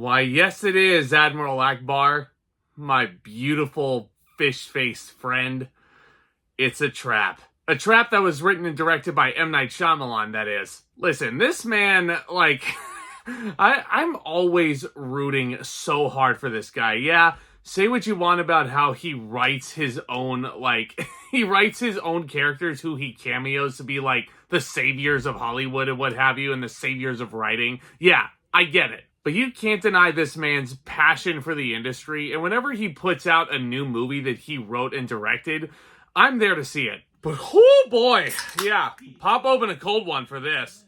Why, yes it is, Admiral Akbar. My beautiful fish-faced friend. It's a trap. A trap that was written and directed by M. Night Shyamalan, that is. Listen, this man, I'm always rooting so hard for this guy. Yeah, say what you want about how he writes his own, he writes his own characters who he cameos to be, the saviors of Hollywood and what have you, and the saviors of writing. Yeah, I get it. But you can't deny this man's passion for the industry, and whenever he puts out a new movie that he wrote and directed, I'm there to see it. But oh boy, yeah, pop open a cold one for this.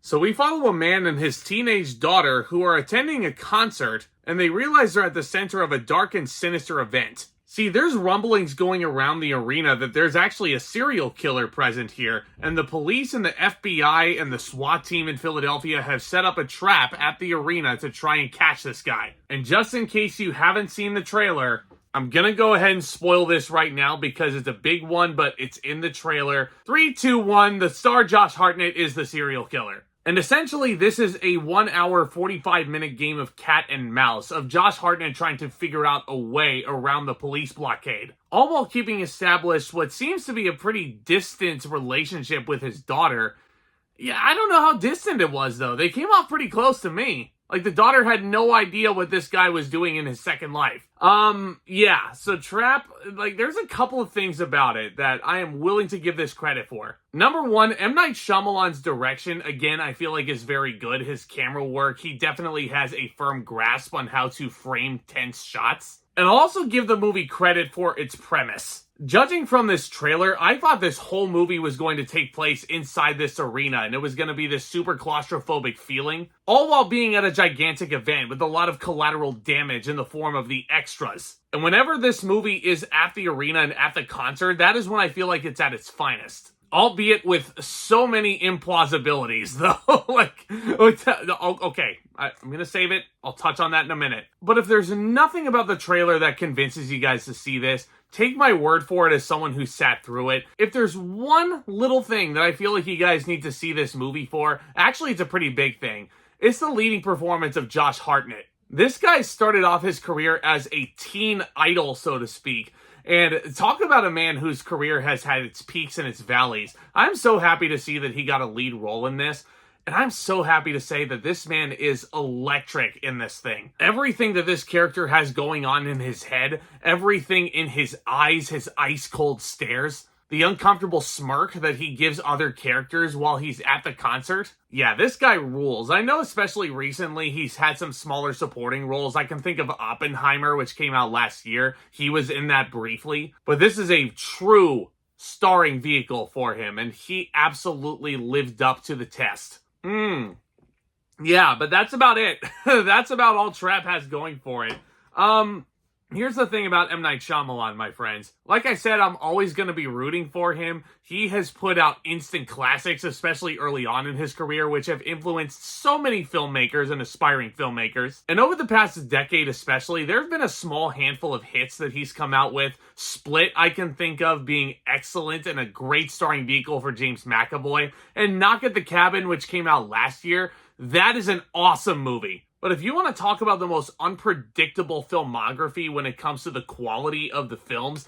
So we follow a man and his teenage daughter who are attending a concert, and they realize they're at the center of a dark and sinister event. See, there's rumblings going around the arena that there's actually a serial killer present here, and the police and the FBI and the SWAT team in Philadelphia have set up a trap at the arena to try and catch this guy. And just in case you haven't seen the trailer, I'm gonna go ahead and spoil this right now because it's a big one, but it's in the trailer. 3, 2, 1, the star Josh Hartnett is the serial killer. And essentially, this is a 1 hour, 45-minute game of cat and mouse of Josh Hartnett trying to figure out a way around the police blockade, all while keeping established what seems to be a pretty distant relationship with his daughter. Yeah, I don't know how distant it was, though. They came off pretty close to me. The daughter had no idea what this guy was doing in his second life. Yeah, so Trap, there's a couple of things about it that I am willing to give this credit for. Number one, M. Night Shyamalan's direction, again, I feel like is very good. His camera work, he definitely has a firm grasp on how to frame tense shots. And I'll also give the movie credit for its premise. Judging from this trailer, I thought this whole movie was going to take place inside this arena, and it was going to be this super claustrophobic feeling, all while being at a gigantic event with a lot of collateral damage in the form of the extras. And whenever this movie is at the arena and at the concert, that is when I feel like it's at its finest. Albeit with so many implausibilities, though. Okay, I'm going to save it. I'll touch on that in a minute. But if there's nothing about the trailer that convinces you guys to see this, take my word for it as someone who sat through it. If there's one little thing that I feel like you guys need to see this movie for, actually it's a pretty big thing. It's the leading performance of Josh Hartnett. This guy started off his career as a teen idol, so to speak. And talk about a man whose career has had its peaks and its valleys. I'm so happy to see that he got a lead role in this. And I'm so happy to say that this man is electric in this thing. Everything that this character has going on in his head, everything in his eyes, his ice-cold stares, the uncomfortable smirk that he gives other characters while he's at the concert. Yeah, this guy rules. I know especially recently he's had some smaller supporting roles. I can think of Oppenheimer, which came out last year. He was in that briefly. But this is a true starring vehicle for him, and he absolutely lived up to the test. Yeah, but that's about it. That's about all Trap has going for it. Here's the thing about M. Night Shyamalan, my friends. Like I said, I'm always going to be rooting for him. He has put out instant classics, especially early on in his career, which have influenced so many filmmakers and aspiring filmmakers. And over the past decade especially, there have been a small handful of hits that he's come out with. Split, I can think of being excellent and a great starring vehicle for James McAvoy. And Knock at the Cabin, which came out last year, that is an awesome movie. But if you want to talk about the most unpredictable filmography when it comes to the quality of the films,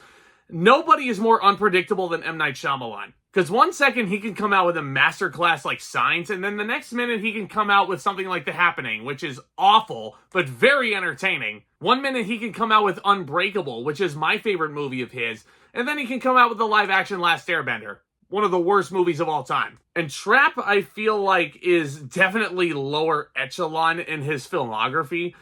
nobody is more unpredictable than M. Night Shyamalan. Because one second he can come out with a masterclass like Signs, and then the next minute he can come out with something like The Happening, which is awful, but very entertaining. One minute he can come out with Unbreakable, which is my favorite movie of his, and then he can come out with the live-action Last Airbender. One of the worst movies of all time. And Trap, I feel like, is definitely lower echelon in his filmography.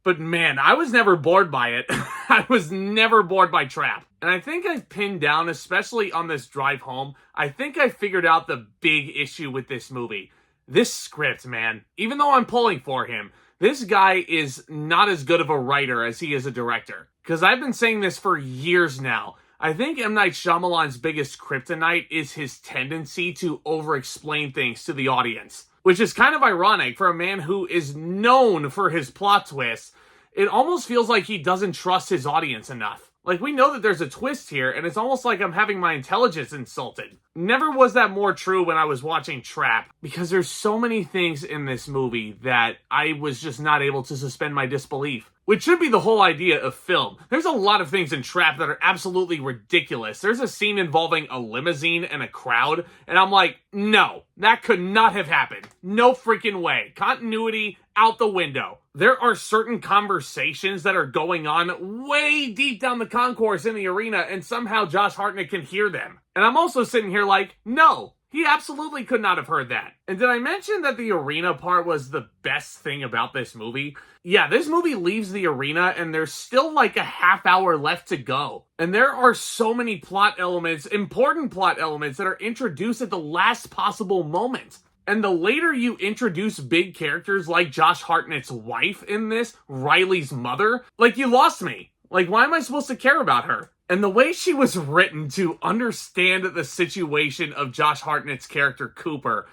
But man, I was never bored by it. I was never bored by Trap. And I think I've pinned down, especially on this drive home, I think I figured out the big issue with this movie. This script, man. Even though I'm pulling for him, this guy is not as good of a writer as he is a director. Because I've been saying this for years now. I think M. Night Shyamalan's biggest kryptonite is his tendency to over-explain things to the audience. Which is kind of ironic for a man who is known for his plot twists. It almost feels like he doesn't trust his audience enough. Like, we know that there's a twist here, and it's almost like I'm having my intelligence insulted. Never was that more true when I was watching Trap, because there's so many things in this movie that I was just not able to suspend my disbelief. Which should be the whole idea of film. There's a lot of things in Trap that are absolutely ridiculous. There's a scene involving a limousine and a crowd, and I'm like, no, that could not have happened. No freaking way. Continuity out the window. There are certain conversations that are going on way deep down the concourse in the arena, and somehow Josh Hartnett can hear them. And I'm also sitting here like, no, he absolutely could not have heard that. And did I mention that the arena part was the best thing about this movie? Yeah, this movie leaves the arena and there's still like a half hour left to go. And there are so many plot elements, important plot elements, that are introduced at the last possible moment. And the later you introduce big characters like Josh Hartnett's wife in this, Riley's mother, like, you lost me. Like, why am I supposed to care about her? And the way she was written to understand the situation of Josh Hartnett's character, Cooper,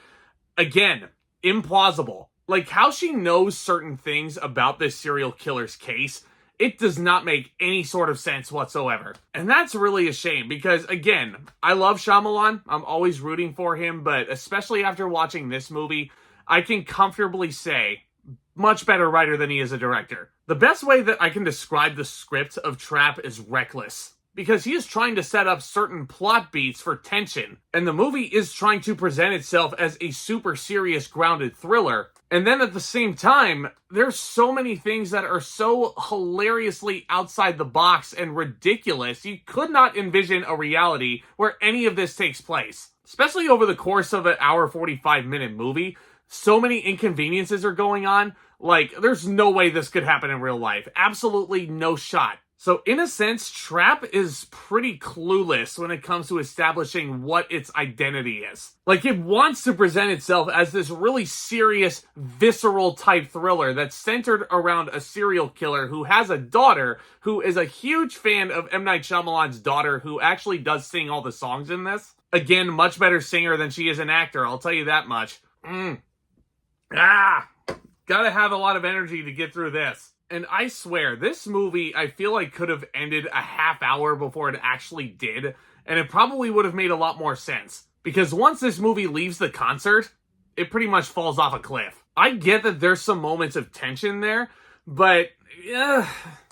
again, implausible. Like, how she knows certain things about this serial killer's case, it does not make any sort of sense whatsoever. And that's really a shame because, again, I love Shyamalan. I'm always rooting for him, but especially after watching this movie, I can comfortably say, much better writer than he is a director. The best way that I can describe the script of Trap is reckless, because he is trying to set up certain plot beats for tension, and the movie is trying to present itself as a super serious, grounded thriller. And then at the same time, there's so many things that are so hilariously outside the box and ridiculous, you could not envision a reality where any of this takes place. Especially over the course of an hour 45-minute movie, so many inconveniences are going on, like, there's no way this could happen in real life. Absolutely no shot. So in a sense, Trap is pretty clueless when it comes to establishing what its identity is. Like, it wants to present itself as this really serious, visceral type thriller that's centered around a serial killer who has a daughter who is a huge fan of M. Night Shyamalan's daughter, who actually does sing all the songs in this. Again, much better singer than she is an actor, I'll tell you that much. Gotta have a lot of energy to get through this. And I swear, this movie, I feel like could have ended a half hour before it actually did, and it probably would have made a lot more sense. Because once this movie leaves the concert, it pretty much falls off a cliff. I get that there's some moments of tension there, but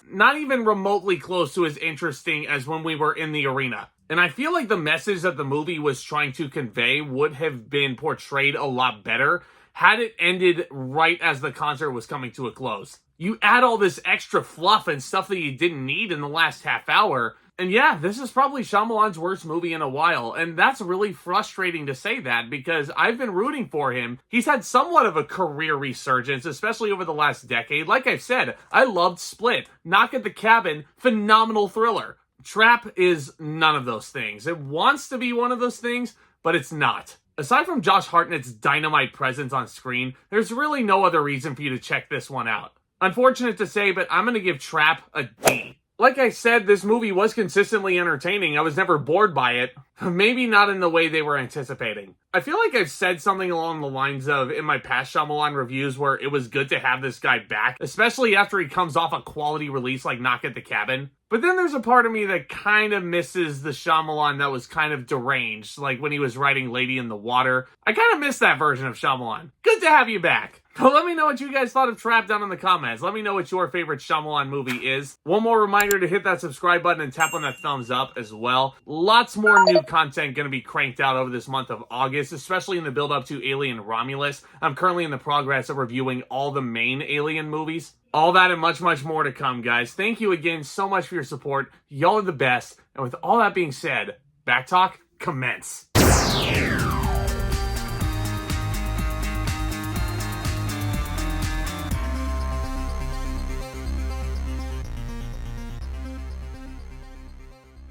not even remotely close to as interesting as when we were in the arena. And I feel like the message that the movie was trying to convey would have been portrayed a lot better had it ended right as the concert was coming to a close. You add all this extra fluff and stuff that you didn't need in the last half hour, and yeah, this is probably Shyamalan's worst movie in a while, and that's really frustrating to say that because I've been rooting for him. He's had somewhat of a career resurgence, especially over the last decade. Like I've said, I loved Split, Knock at the Cabin, phenomenal thriller. Trap is none of those things. It wants to be one of those things, but it's not. Aside from Josh Hartnett's dynamite presence on screen, there's really no other reason for you to check this one out. Unfortunate to say, but I'm going to give Trap a D. Like I said, this movie was consistently entertaining. I was never bored by it. Maybe not in the way they were anticipating. I feel like I've said something along the lines of, in my past Shyamalan reviews, where it was good to have this guy back, especially after he comes off a quality release like Knock at the Cabin. But then there's a part of me that kind of misses the Shyamalan that was kind of deranged, like when he was writing Lady in the Water. I kind of miss that version of Shyamalan. Good to have you back. But let me know what you guys thought of Trap down in the comments. Let me know what your favorite Shyamalan movie is. One more reminder to hit that subscribe button and tap on that thumbs up as well. Lots more new content going to be cranked out over this month of August, especially in the build-up to Alien Romulus. I'm currently in the progress of reviewing all the main Alien movies. All that and much, much more to come, guys. Thank you again so much for your support. Y'all are the best. And with all that being said, Back Talk, commence.